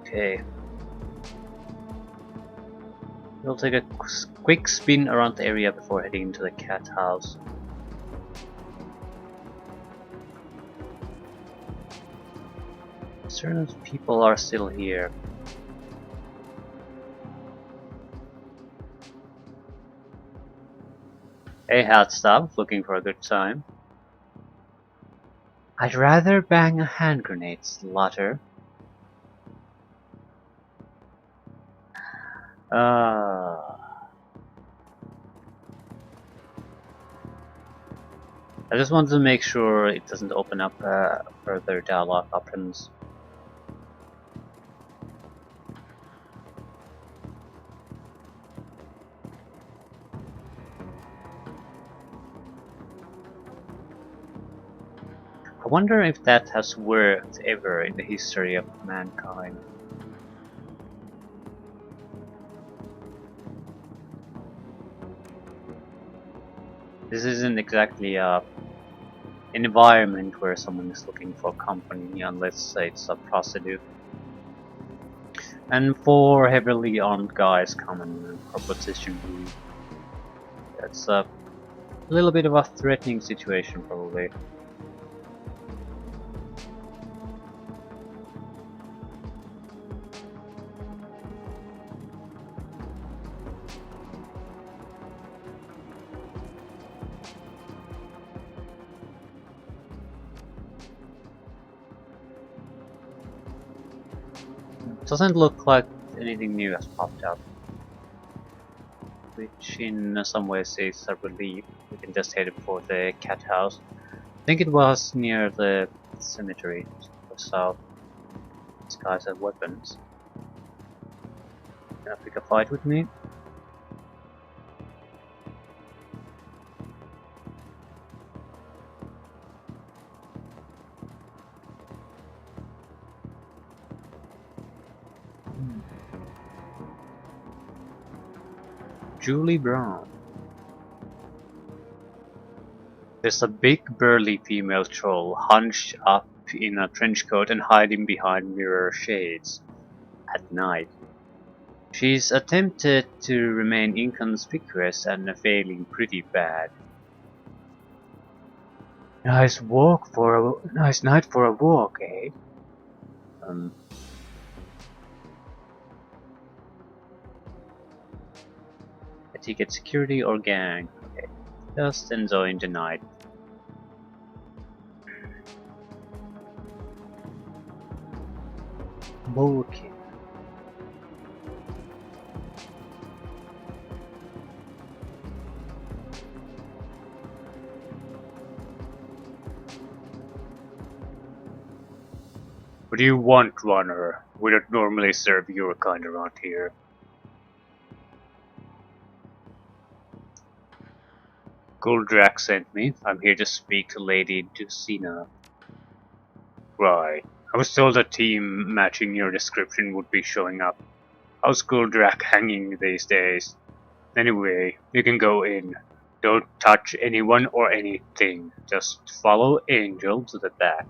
Okay. We'll take a quick spin around the area before heading into the cat house. Certain people are still here. Hey, hot stuff, looking for a good time. I'd rather bang a hand grenade, slaughter. I just wanted to make sure it doesn't open up further dialogue options. I wonder if that has worked ever in the history of mankind. This isn't exactly an environment where someone is looking for company unless it's a prostitute. And 4 heavily armed guys come and proposition you. That's a little bit of a threatening situation probably. Doesn't look like anything new has popped up, which in some ways is a relief. We can just head for the cat house. I think it was near the cemetery or south. These guys have weapons. Gonna pick a fight with me? Julie Brown. There's a big burly female troll hunched up in a trench coat and hiding behind mirror shades at night. She's attempted to remain inconspicuous and failing pretty bad. Nice night for a walk, eh? Etiquette, security, or gang? Okay, just enjoying the night. Bulking. What do you want, runner? We don't normally serve your kind around here. Goldrak sent me. I'm here to speak to Lady Ducina. Right. I was told a team matching your description would be showing up. How's Goldrak hanging these days? Anyway, you can go in. Don't touch anyone or anything. Just follow Angel to the back.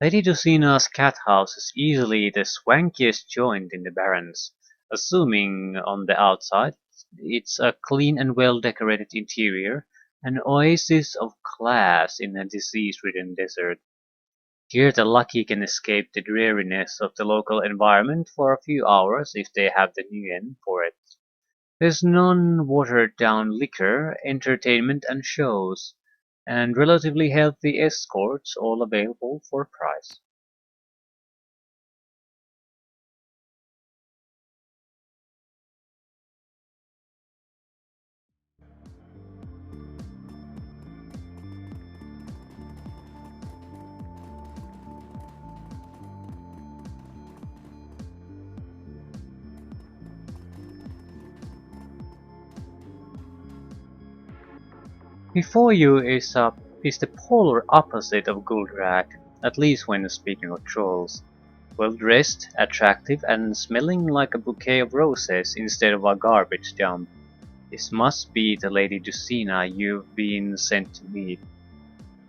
Lady Ducina's cat house is easily the swankiest joint in the Barrens. Assuming on the outside, it's a clean and well-decorated interior, an oasis of class in a disease-ridden desert. Here the lucky can escape the dreariness of the local environment for a few hours if they have the yen for it. There's non-watered-down liquor, entertainment and shows, and relatively healthy escorts all available for a price. Before you is the polar opposite of Gulrak, at least when speaking of trolls. Well dressed, attractive, and smelling like a bouquet of roses instead of a garbage dump. This must be the Lady Lucina you've been sent to meet.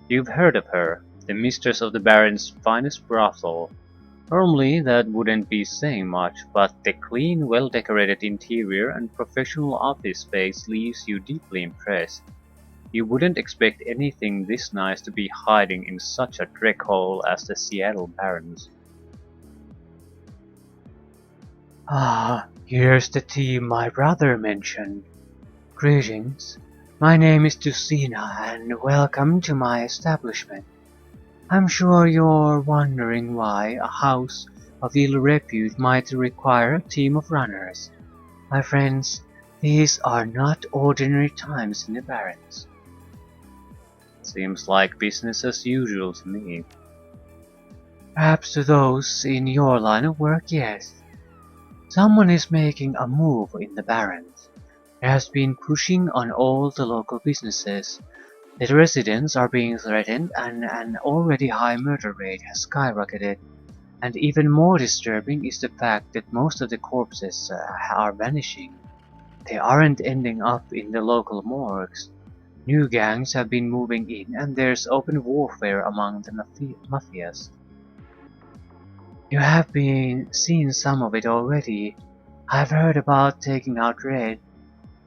You've heard of her, the mistress of the Baron's finest brothel. Normally that wouldn't be saying much, but the clean, well-decorated interior and professional office space leaves you deeply impressed. You wouldn't expect anything this nice to be hiding in such a dreck hole as the Seattle Barrens. Ah, here's the team my brother mentioned. Greetings. My name is Lucina, and welcome to my establishment. I'm sure you're wondering why a house of ill repute might require a team of runners. My friends, these are not ordinary times in the Barrens. Seems like business as usual to me. Perhaps to those in your line of work, yes. Someone is making a move in the Barrens. There has been pushing on all the local businesses. The residents are being threatened and an already high murder rate has skyrocketed. And even more disturbing is the fact that most of the corpses are vanishing. They aren't ending up in the local morgues. New gangs have been moving in and there's open warfare among the mafias. You have been seen some of it already. I've heard about taking out Red.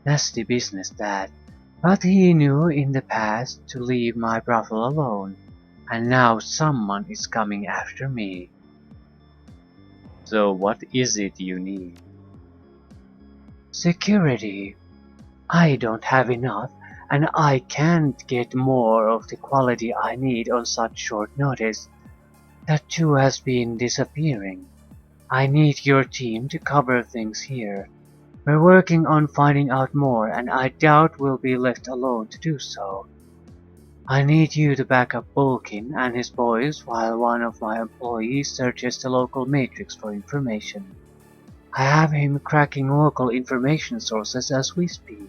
Nasty business that. But he knew in the past to leave my brothel alone. And now someone is coming after me. So what is it you need? Security. I don't have enough, and I can't get more of the quality I need on such short notice. That too has been disappearing. I need your team to cover things here. We're working on finding out more, and I doubt we'll be left alone to do so. I need you to back up Bulkin and his boys while one of my employees searches the local matrix for information. I have him cracking local information sources as we speak,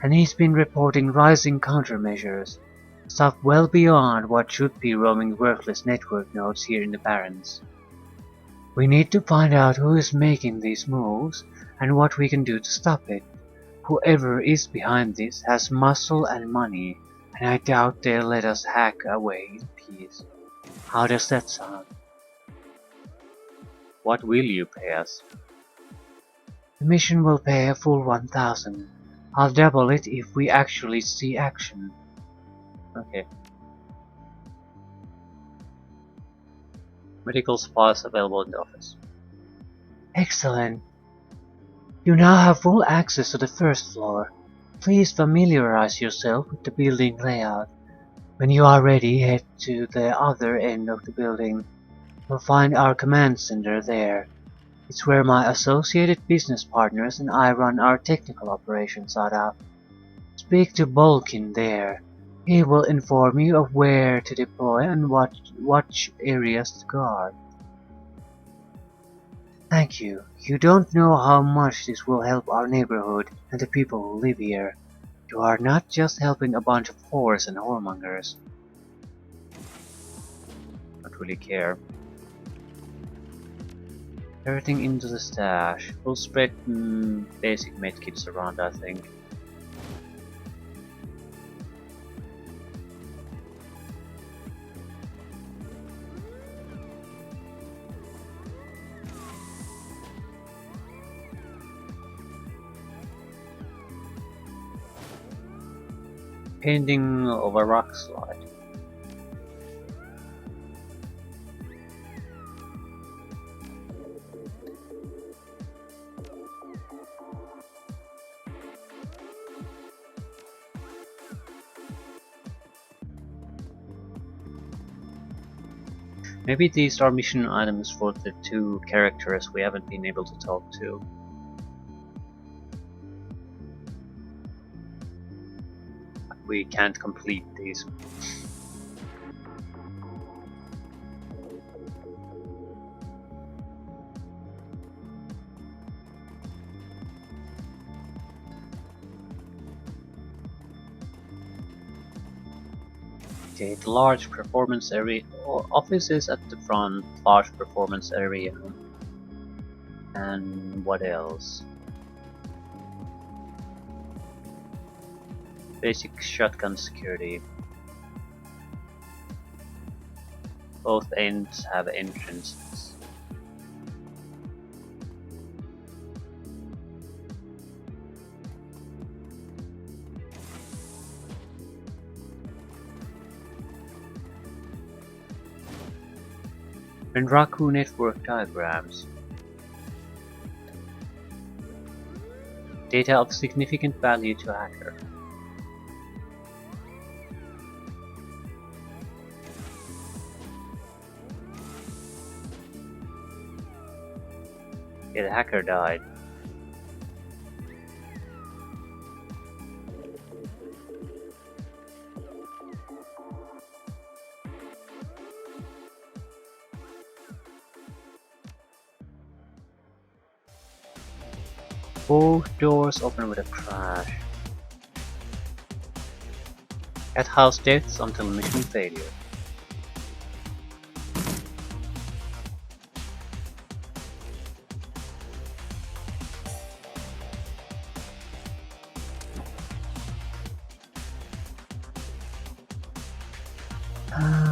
and he's been reporting rising countermeasures. Stuff well beyond what should be roaming worthless network nodes here in the Barrens. We need to find out who is making these moves and what we can do to stop it. Whoever is behind this has muscle and money, and I doubt they'll let us hack away in peace. How does that sound? What will you pay us? The mission will pay a full 1,000. I'll double it if we actually see action. Okay. Medical supplies available in the office. Excellent. You now have full access to the first floor. Please familiarize yourself with the building layout. When you are ready, head to the other end of the building. You'll find our command center there. It's where my associated business partners and I run our technical operations out of. Speak to Bulkin there. He will inform you of where to deploy and what areas to guard. Thank you. You don't know how much this will help our neighborhood and the people who live here. You are not just helping a bunch of whores and whoremongers. Don't really care. Everything into the stash. We'll spread basic medkits around, I think. Painting of a rock slide. Maybe these are mission items for the two characters we haven't been able to talk to. We can't complete these. indicate large performance area or offices at the front, large performance area. And what else? Basic shotgun security. Both ends have entrances. Renraku network diagrams. Data of significant value to hacker. Yeah, the hacker died. Both doors open with a crash. Cathouse deaths until mission failure.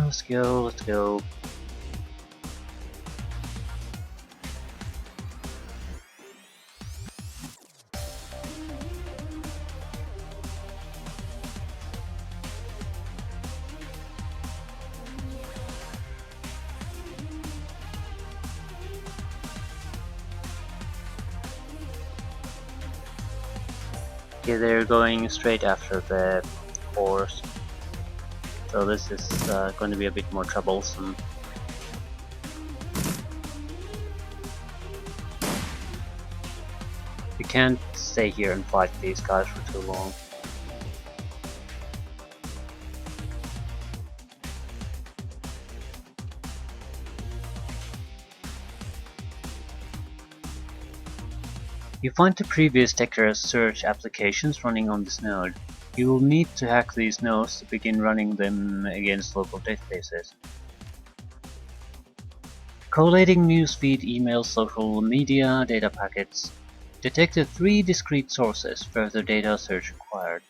Let's go, let's go. Okay, they're going straight after the horse. So this is going to be a bit more troublesome. You can't stay here and fight these guys for too long. You find the previous Decker search applications running on this node. You will need to hack these nodes to begin running them against local databases. Collating newsfeed, emails, social media, data packets. Detected 3 discrete sources, further data search required.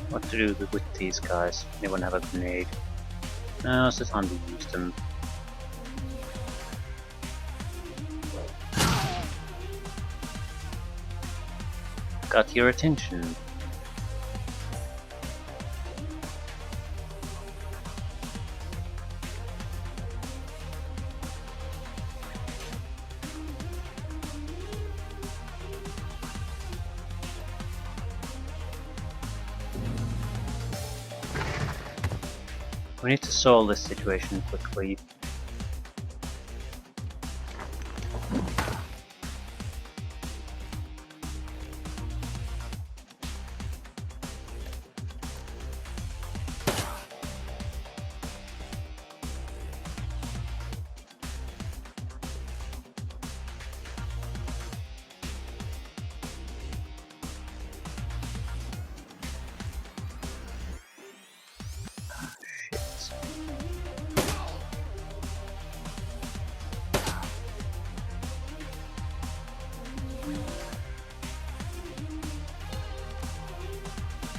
What to do with these guys? Anyone have a grenade? No, it's the time to use them. Got your attention. We need to solve this situation quickly.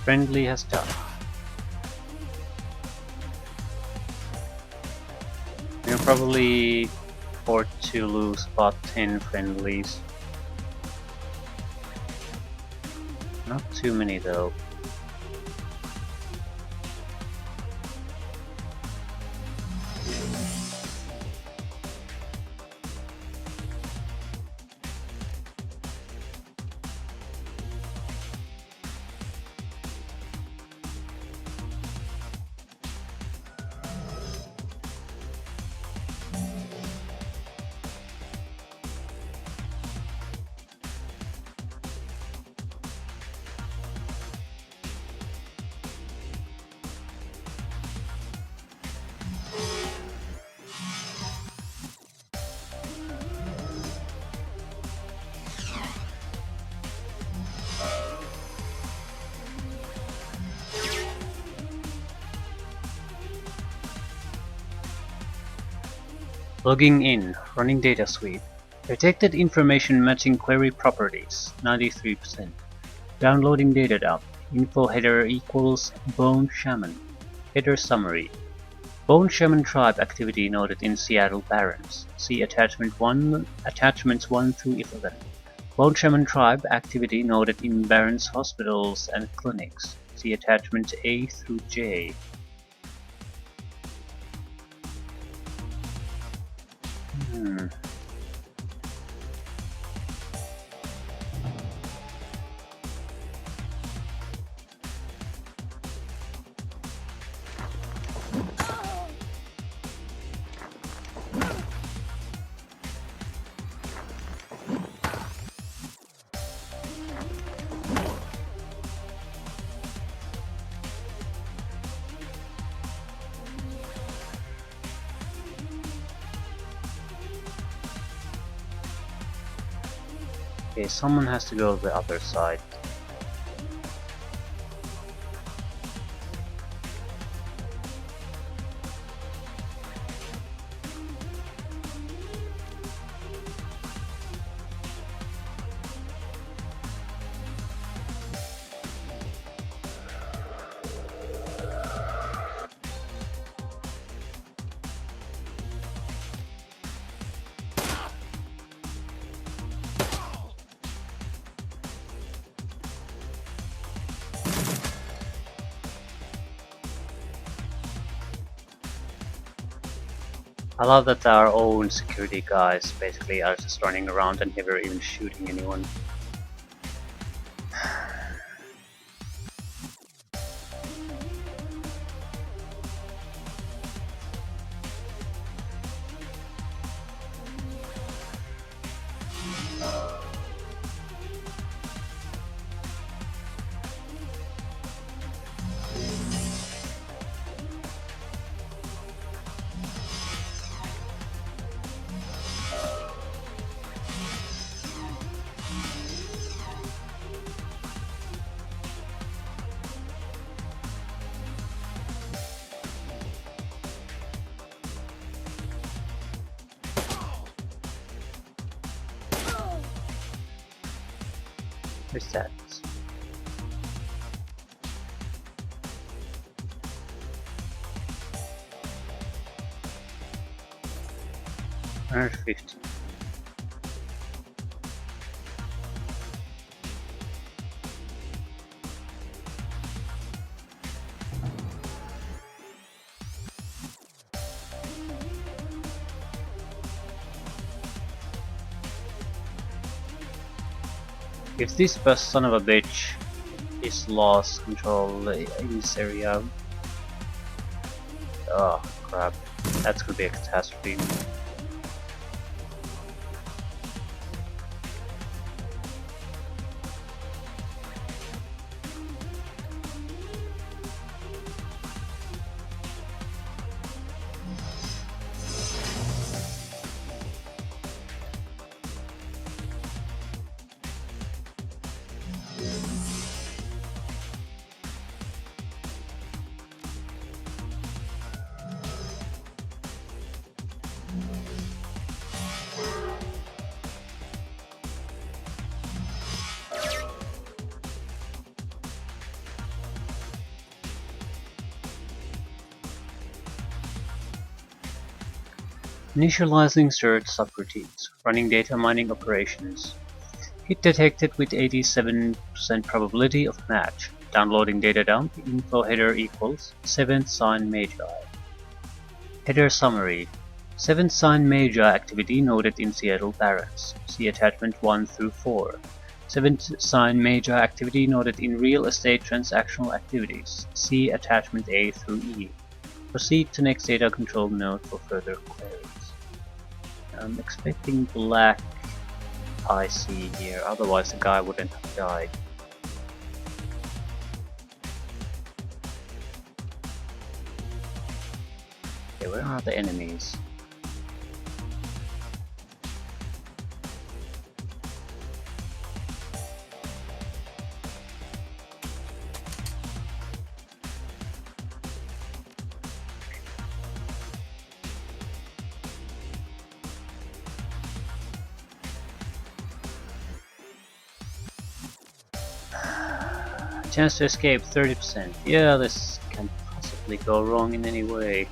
Friendly has died. We're probably forced to lose about 10 friendlies. Not too many though. Logging in, running data sweep. Detected information matching query properties, 93%. Downloading data dump. Info header equals Bone Shaman. Header summary. Bone Shaman tribe activity noted in Seattle Barrens. See attachments 1 through 11. Bone Shaman tribe activity noted in Barrens hospitals and clinics. See attachments A through J. Okay, someone has to go to the other side. I love that our own security guys basically are just running around and never even shooting anyone. Where's that? 150. If this son of a bitch is lost control in this area, oh crap, that's gonna be a catastrophe. Initializing search subroutines, running data mining operations. Hit detected with 87% probability of match. Downloading data dump, info header equals 7th sign Magi. Header summary. 7th sign Magi activity noted in Seattle Barrens. See attachment 1 through 4. 7th sign Magi activity noted in real estate transactional activities. See attachment A through E. Proceed to next data control node for further queries. I'm expecting black IC here, otherwise the guy wouldn't have died. Okay, where are the enemies? Chance to escape 30%. Yeah, this can't possibly go wrong in any way.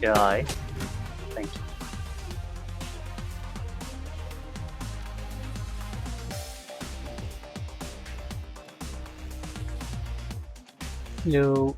Die. Thank you. Hello.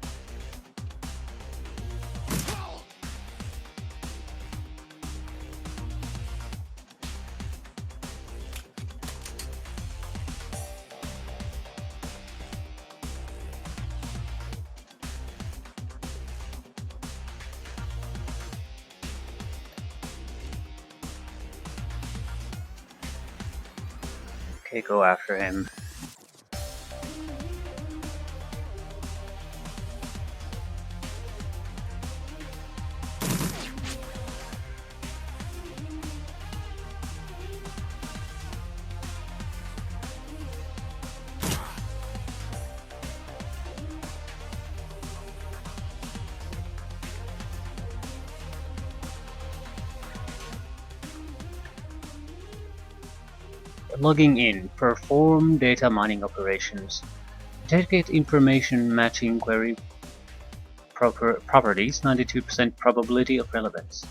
Okay, go after him. Logging in. Perform data mining operations. Dedicate information matching query properties, 92% probability of relevance.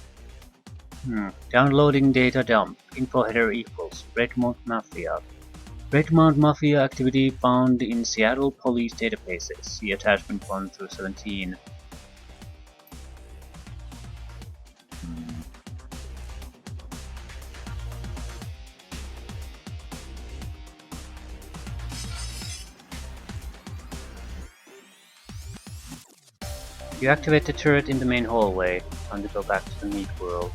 Downloading data dump. Info header equals Redmond Mafia. Redmond Mafia activity found in Seattle police databases. See attachment 1 through 17. You activate the turret in the main hallway. Time to go back to the meat world.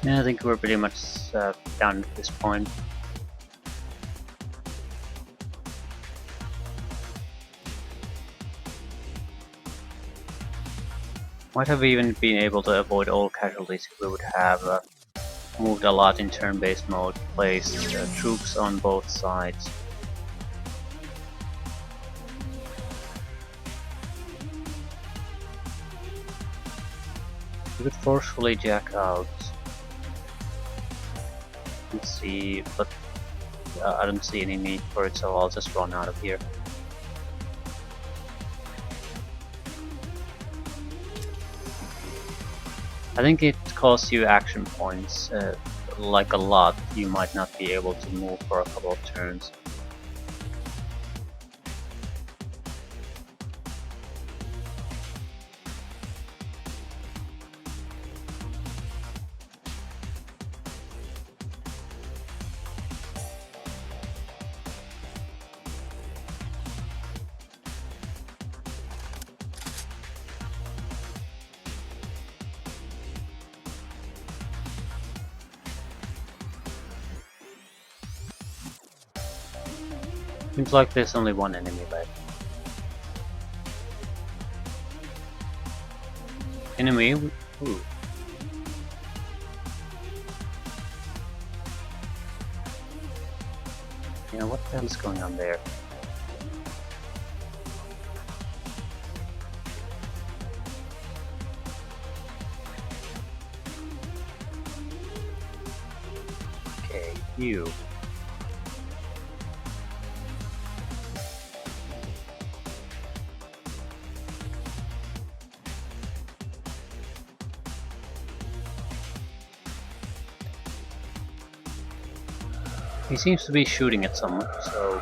Yeah, I think we're pretty much done at this point. Might have even been able to avoid all casualties if we would have moved a lot in turn-based mode, placed troops on both sides. We could forcefully jack out. Let's see, but I don't see any need for it, so I'll just run out of here. I think it costs you action points, like a lot. You might not be able to move for a couple of turns. Seems like there's only one enemy left. Enemy? Ooh. Yeah, what the hell is going on there? Okay, you. He seems to be shooting at someone, so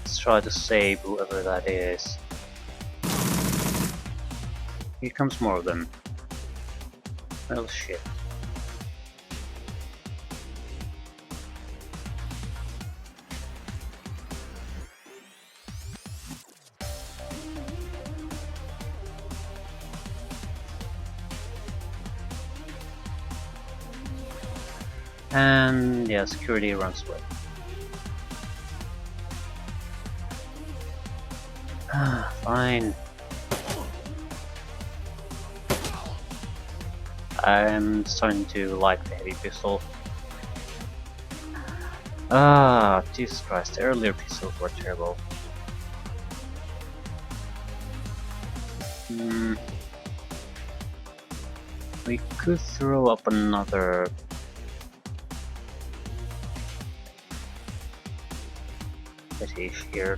let's try to save whoever that is. Here comes more of them. Well, shit. And yeah, security runs away. Ah, fine. I'm starting to like the heavy pistol. Ah, Jesus Christ, the earlier pistols were terrible. We could throw up another fetish here.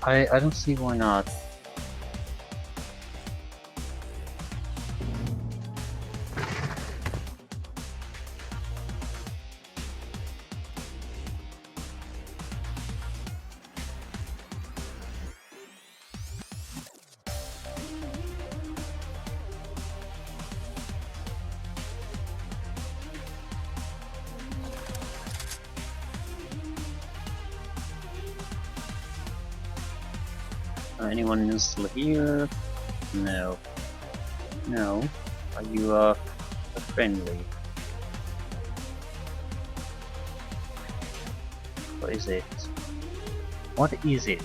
I don't see why not. Anyone still here? No. No. Are you friendly? What is it? What is it?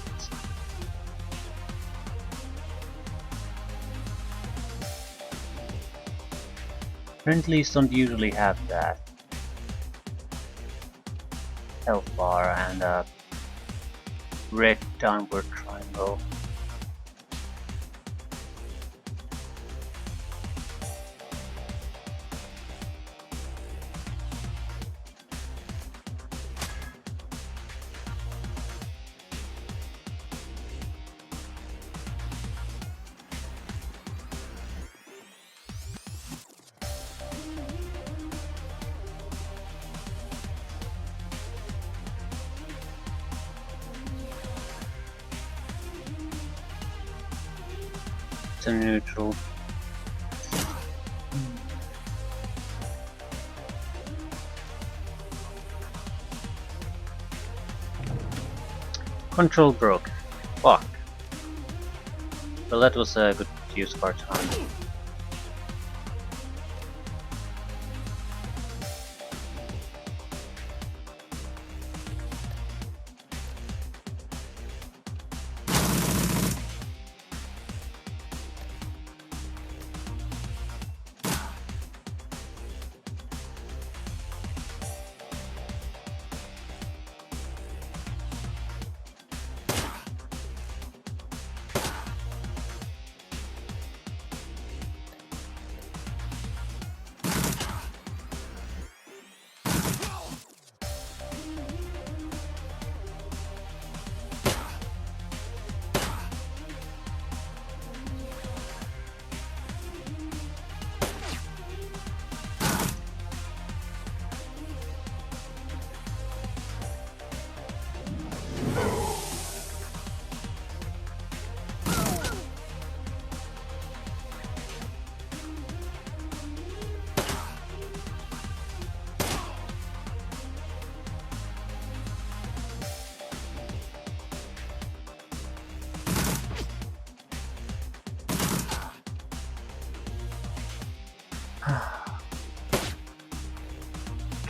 Friendlies don't usually have that. Health bar and a red downward triangle. To neutral. Control broke. Fuck. Well, that was a good use of our time.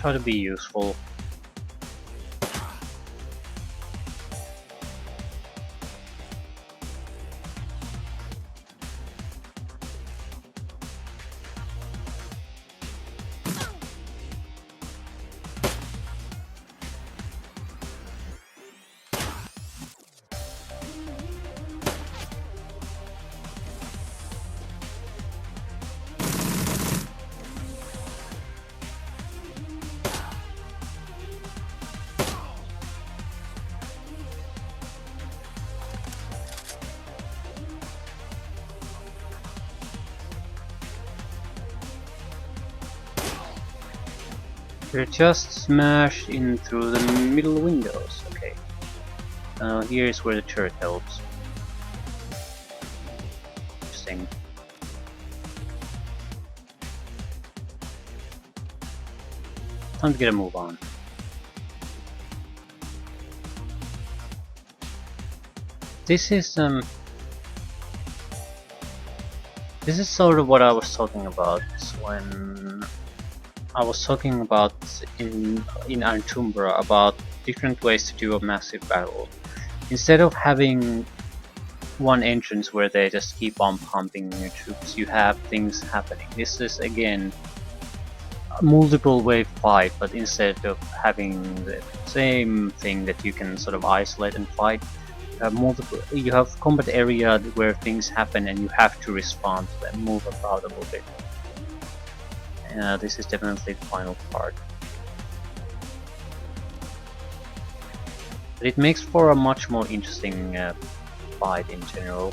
try to be useful. They're just smashed in through the middle windows. Okay. Here's where the turret helps. Interesting. Time to get a move on. This is sort of what I was talking about when I was talking about in Antumbra about different ways to do a massive battle. Instead of having one entrance where they just keep on pumping your troops, you have things happening. This is again a multiple wave fight, but instead of having the same thing that you can sort of isolate and fight, you have combat area where things happen and you have to respond to them, move about a little bit. This is definitely the final part. But it makes for a much more interesting fight in general.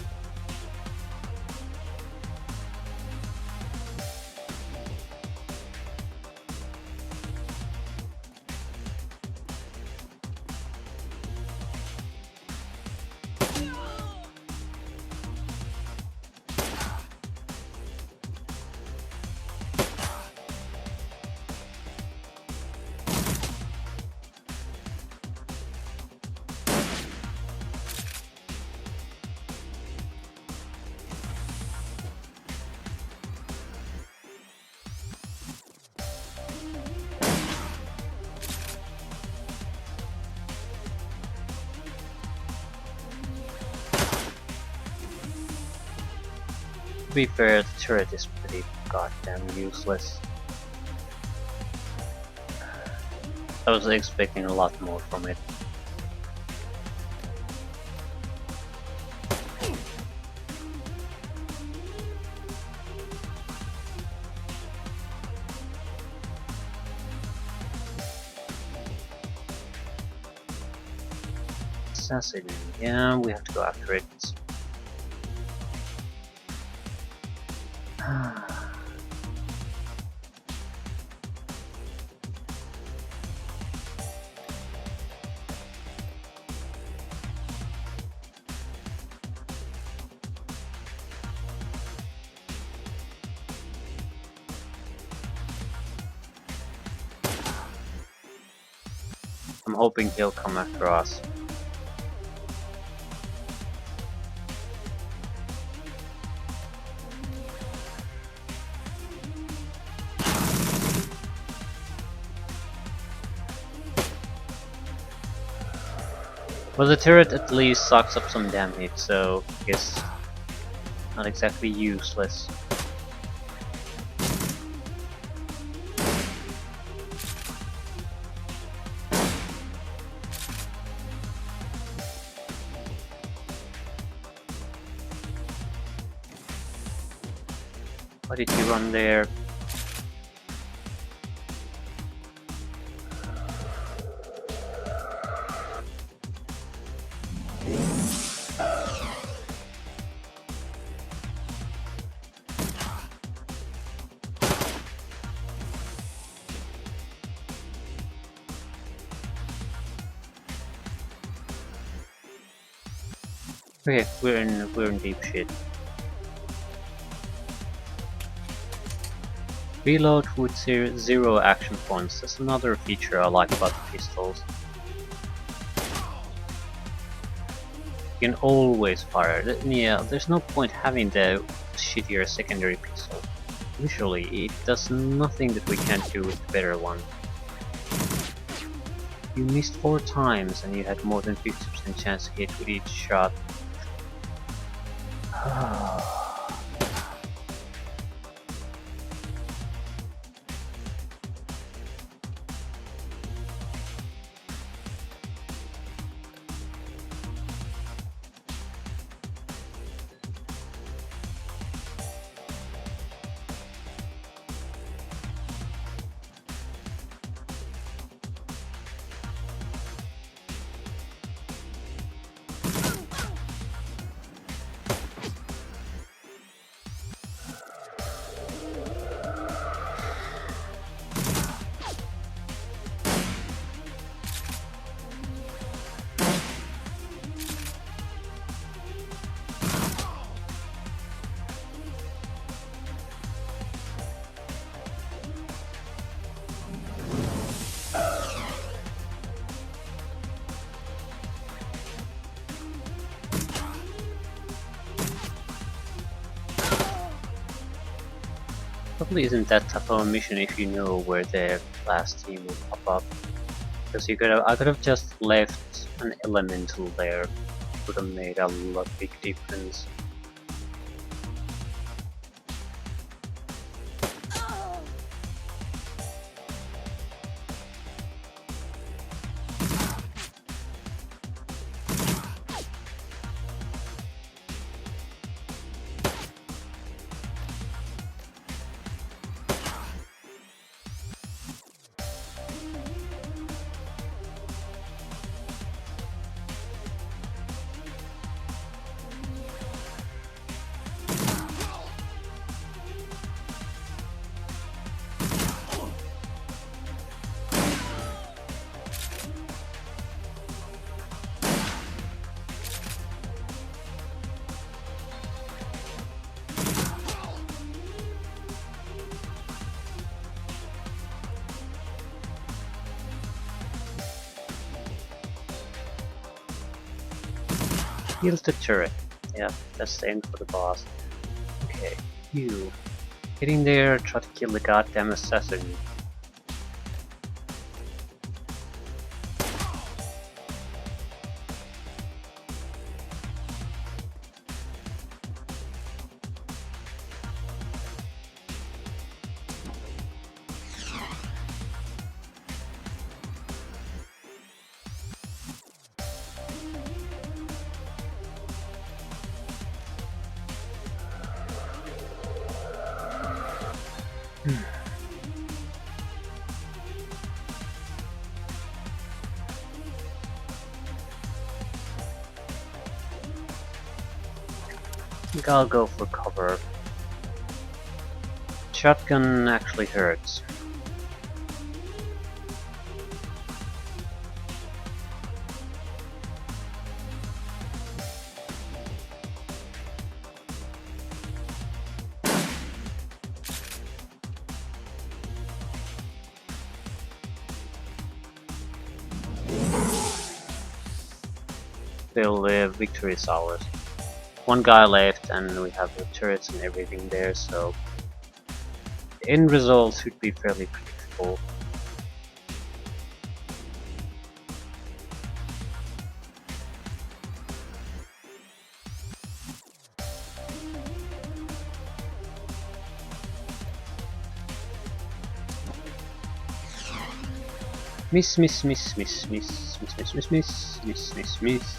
To be fair, the turret is pretty goddamn useless. I was expecting a lot more from it. Assassin, yeah, we have to go after it. I'm hoping he'll come after us. Well, the turret at least sucks up some damage, so I guess not exactly useless. Why did you run there? Okay, we're in deep shit. Reload with zero action points. That's another feature I like about the pistols. You can always fire. Yeah, there's no point having the shittier secondary pistol. Usually, it does nothing that we can't do with the better one. You missed 4 times and you had more than 50% chance to hit with each shot. Probably isn't that tough of a mission if you know where the last team will pop up. Because I could have just left an elemental there. Would have made a lot big difference. Heals the turret. Yeah, that's the end for the boss. Okay, you. Get in there, try to kill the goddamn assassin. I think I'll go for cover. Shotgun actually hurts. Still, victory is ours. One guy left and we have the turrets and everything there, so the end result should be fairly predictable. Miss, miss, miss, miss, miss, miss, miss, miss, miss, miss, miss, miss.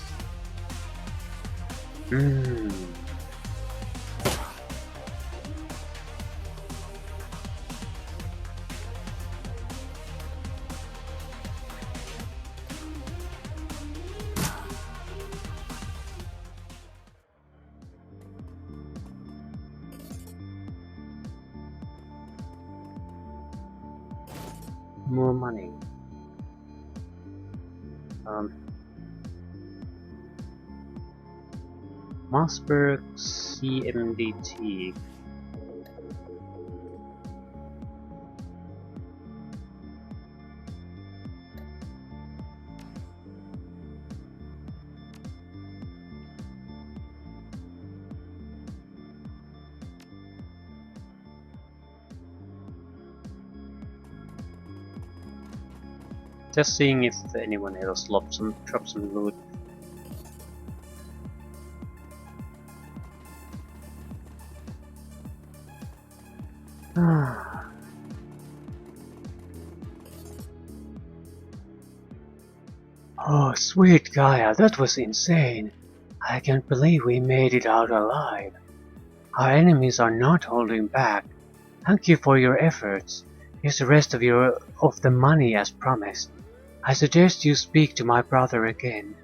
More money. Mossberg CMDT. Just seeing if anyone else dropped some loot. Oh, sweet Gaia, that was insane. I can't believe we made it out alive. Our enemies are not holding back. Thank you for your efforts. Here's the rest of the money as promised. I suggest you speak to my brother again.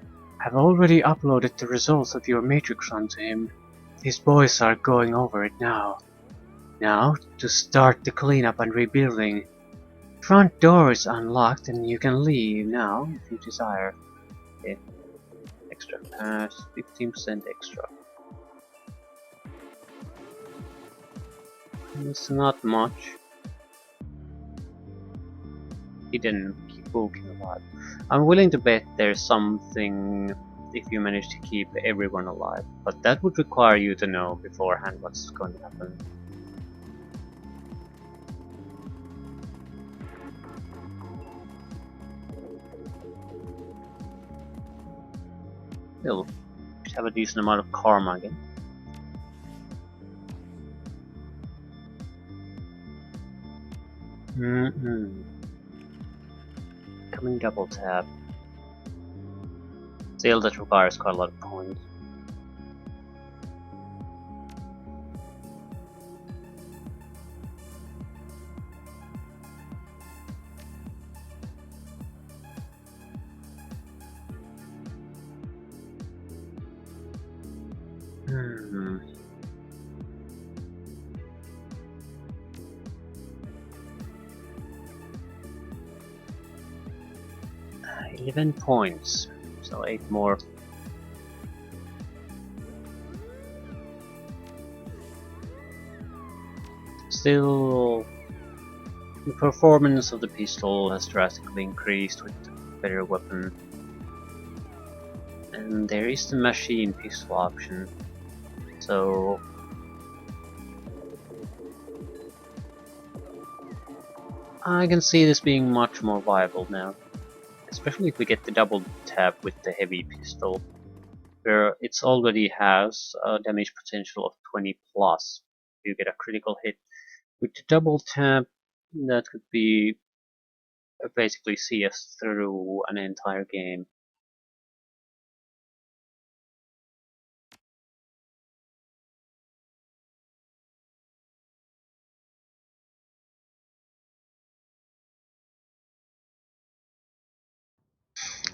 I've already uploaded the results of your matrix run to him. His boys are going over it now. Now, to start the cleanup and rebuilding. Front door is unlocked and you can leave now if you desire. Okay. Extra pass, 15% extra. It's not much. Hidden, keep walking alive. I'm willing to bet there's something if you manage to keep everyone alive, but that would require you to know beforehand what's going to happen. Still, should have a decent amount of karma again. Coming double tap. Still, that requires quite a lot of points. Hmm. 11 points, so 8 more. Still, the performance of the pistol has drastically increased with a better weapon. And there is the machine pistol option, so I can see this being much more viable now. Especially if we get the double tap with the heavy pistol, where it already has a damage potential of 20 plus. You get a critical hit. With the double tap, that could be basically see us through an entire game.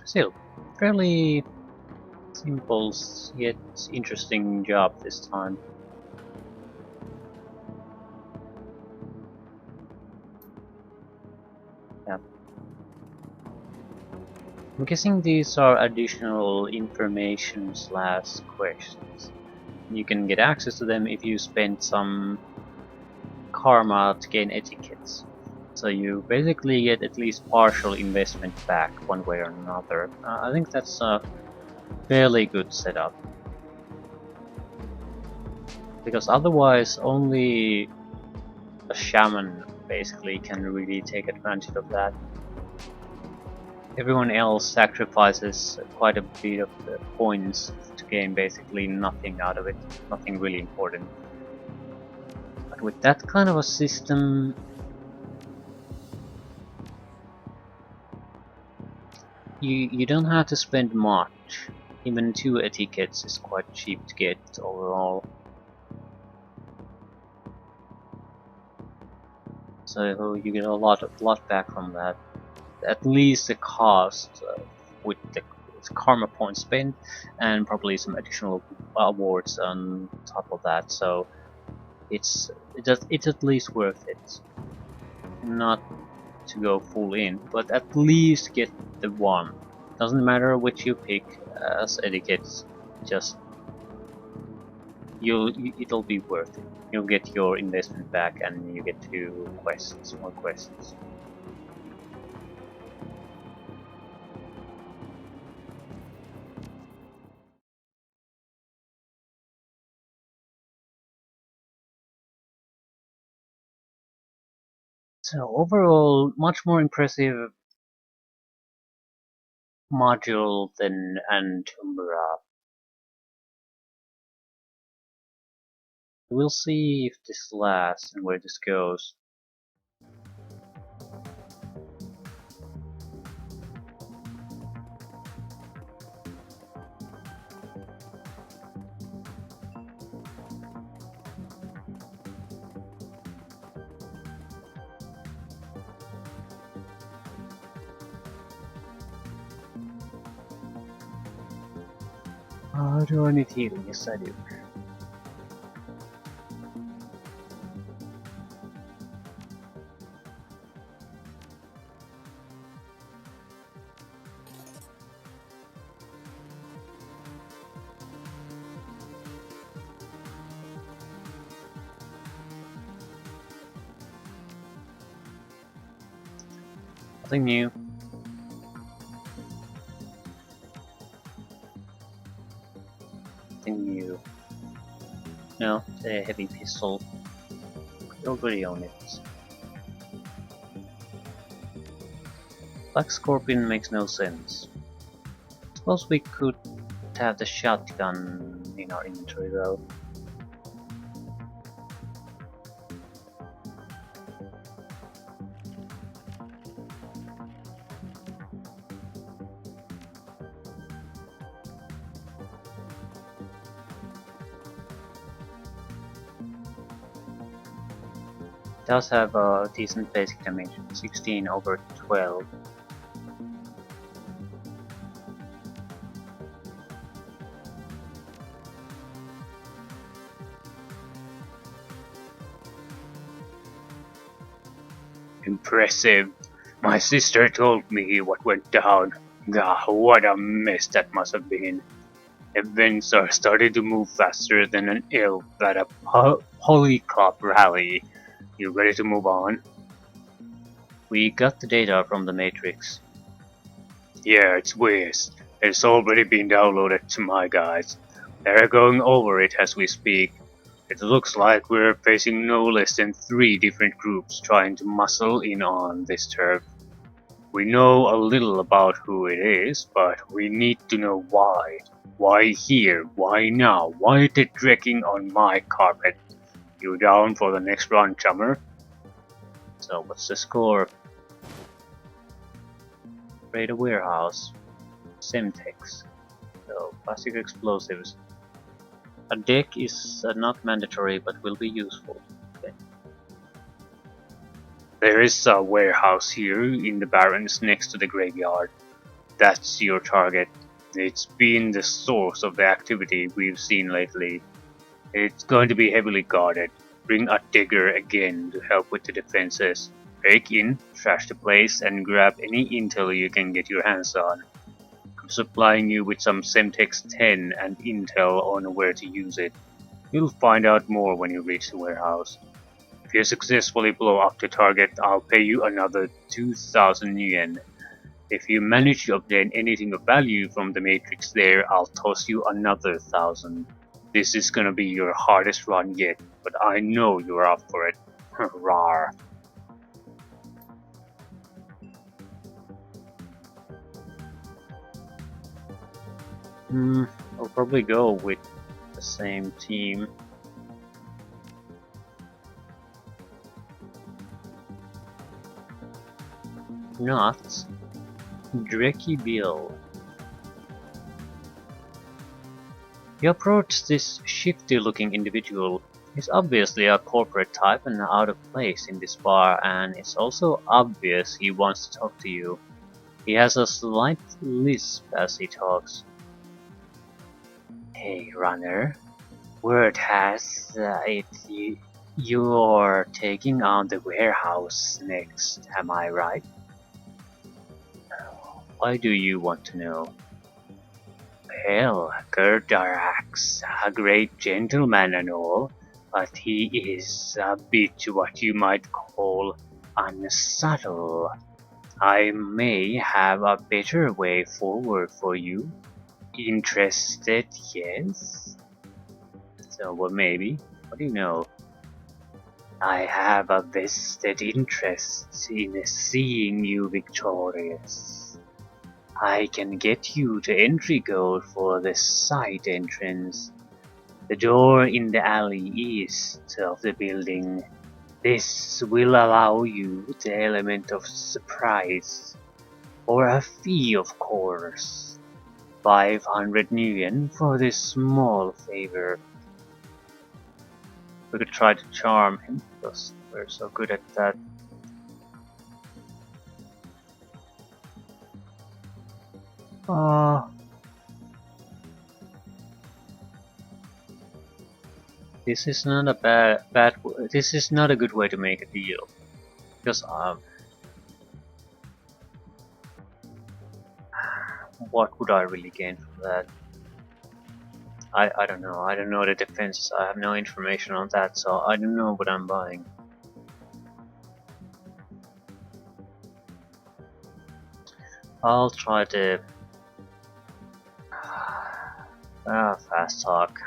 Still, fairly simple yet interesting job this time. Yeah. I'm guessing these are additional information slash questions. You can get access to them if you spend some karma to gain etiquettes. So you basically get at least partial investment back one way or another. I think that's a fairly good setup. Because otherwise only a shaman basically can really take advantage of that. Everyone else sacrifices quite a bit of the points to gain basically nothing out of it, nothing really important. But with that kind of a system, you don't have to spend much. Even 2 etiquettes is quite cheap to get overall. So you get a lot back from that. At least the cost with the karma points spent, and probably some additional awards on top of that. So it's at least worth it. Not to go full in, but at least get the one. Doesn't matter which you pick as etiquettes, just it'll be worth it. You'll get your investment back and you get more quests. So overall, much more impressive module then and Umbra. We'll see if this lasts and where this goes. Do I need healing? Yes, I do. Nothing new. Nothing new. No, the heavy pistol. We already own it. Black Scorpion makes no sense. Suppose we could have the shotgun in our inventory though. It does have a decent basic damage, 16 over 12. Impressive. My sister told me what went down. God, what a mess that must have been. Events are starting to move faster than an elf at a polycop rally. You ready to move on? We got the data from the Matrix. Yeah, it's Wiz. It's already been downloaded to my guys. They're going over it as we speak. It looks like we're facing no less than 3 different groups trying to muscle in on this turf. We know a little about who it is, but we need to know why. Why here? Why now? Why the trekking on my carpet? You down for the next run, chummer? So what's the score? Raid a warehouse. Semtex. So plastic explosives. A deck is not mandatory but will be useful. Okay. There is a warehouse here in the Barrens next to the graveyard. That's your target. It's been the source of the activity we've seen lately. It's going to be heavily guarded. Bring a digger again to help with the defenses. Break in, trash the place, and grab any intel you can get your hands on. I'm supplying you with some Semtex 10 and intel on where to use it. You'll find out more when you reach the warehouse. If you successfully blow up the target, I'll pay you another 2,000 yen. If you manage to obtain anything of value from the Matrix there, I'll toss you another 1,000. This is gonna be your hardest run yet, but I know you're up for it. Rawr. I'll probably go with the same team. Not Dreki Bill. You approach this shifty-looking individual. He's obviously a corporate type and out of place in this bar, and it's also obvious he wants to talk to you. He has a slight lisp as he talks. Hey, runner. Word has you're taking on the warehouse next, am I right? Why do you want to know? Well, Gerdarax, a great gentleman and all, but he is a bit what you might call unsubtle. I may have a better way forward for you. Interested, yes? So, well, maybe. What do you know? I have a vested interest in seeing you victorious. I can get you the entry code for the side entrance. The door in the alley east of the building. This will allow you the element of surprise. For a fee, of course. 500 yen for this small favor. We could try to charm him because we're so good at that. Uh, this is not a this is not a good way to make a deal. Because what would I really gain from that? I don't know. I don't know the defenses. I have no information on that, so I don't know what I'm buying. I'll try to fast talk.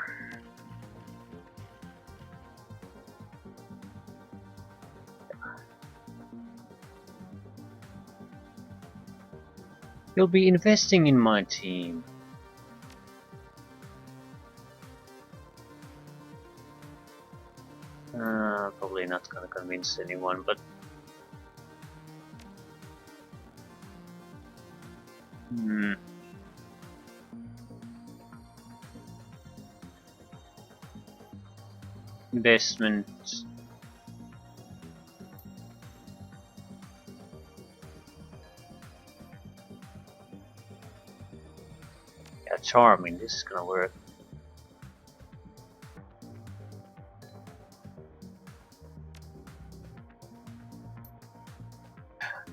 You'll be investing in my team. Probably not gonna convince anyone, but investment. Yeah, charming. This is gonna work.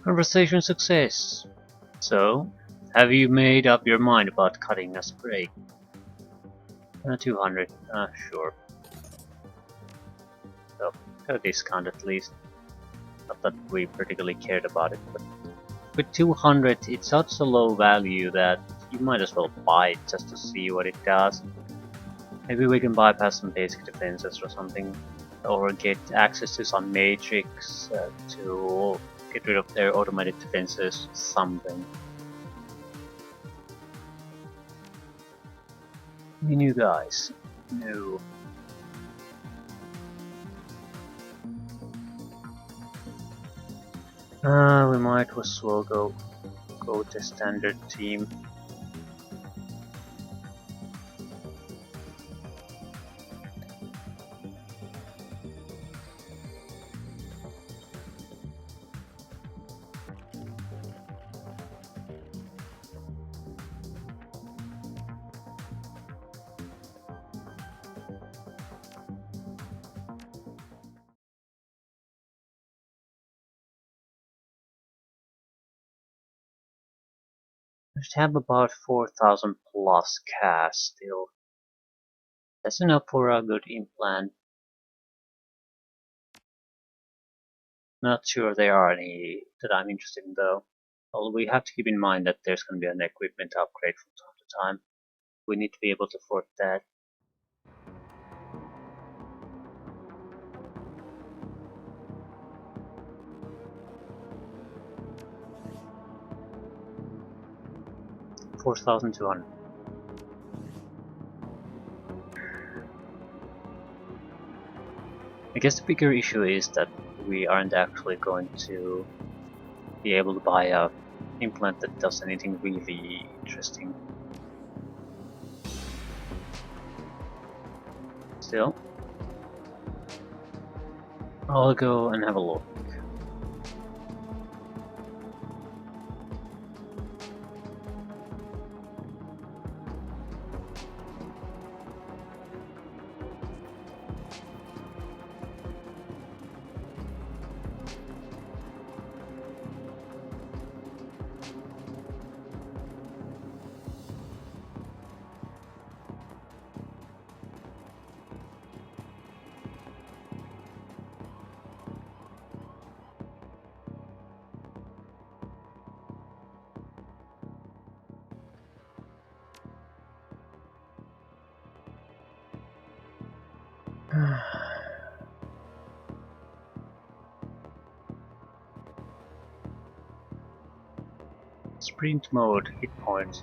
Conversation success. So, have you made up your mind about cutting us a break? 200. Sure. So, got a discount at least. Not that we particularly cared about it, but with 200, it's such a low value that you might as well buy it just to see what it does. Maybe we can bypass some basic defenses or something, or get access to some matrix to get rid of their automated defenses, something. Any new guys? No. We might as well go the standard team. We should have about 4,000 plus cash still. That's enough for a good implant. Not sure there are any that I'm interested in though. Well, we have to keep in mind that there's going to be an equipment upgrade from time to time. We need to be able to afford that. $4,200. I guess the bigger issue is that we aren't actually going to be able to buy a implant that does anything really interesting. Still, I'll go and have a look. Let's Sprint mode, hit points.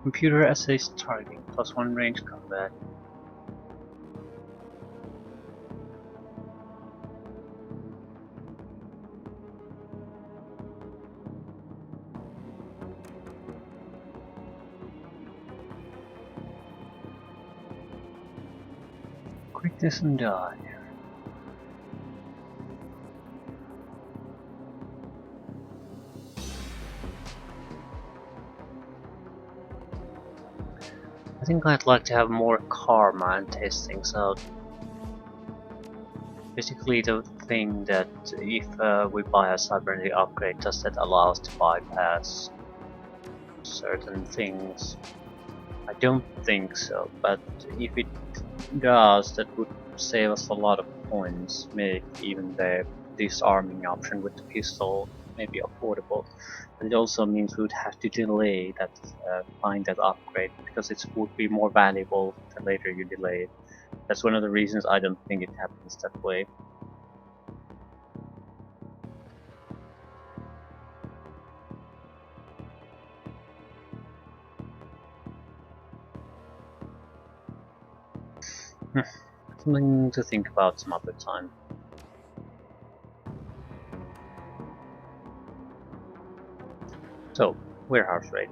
Computer assist targeting, +1 range combat. Quickness and dive. I think I'd like to have more karma and test things out. Basically the thing that if we buy a cybernetic upgrade, does that allow us to bypass certain things? I don't think so, but if it does, that would save us a lot of points, make even the disarming option with the pistol maybe affordable. But it also means we would have to delay that find that upgrade because it would be more valuable the later you delay it. That's one of the reasons I don't think it happens that way. Something to think about some other time. So, warehouse raid.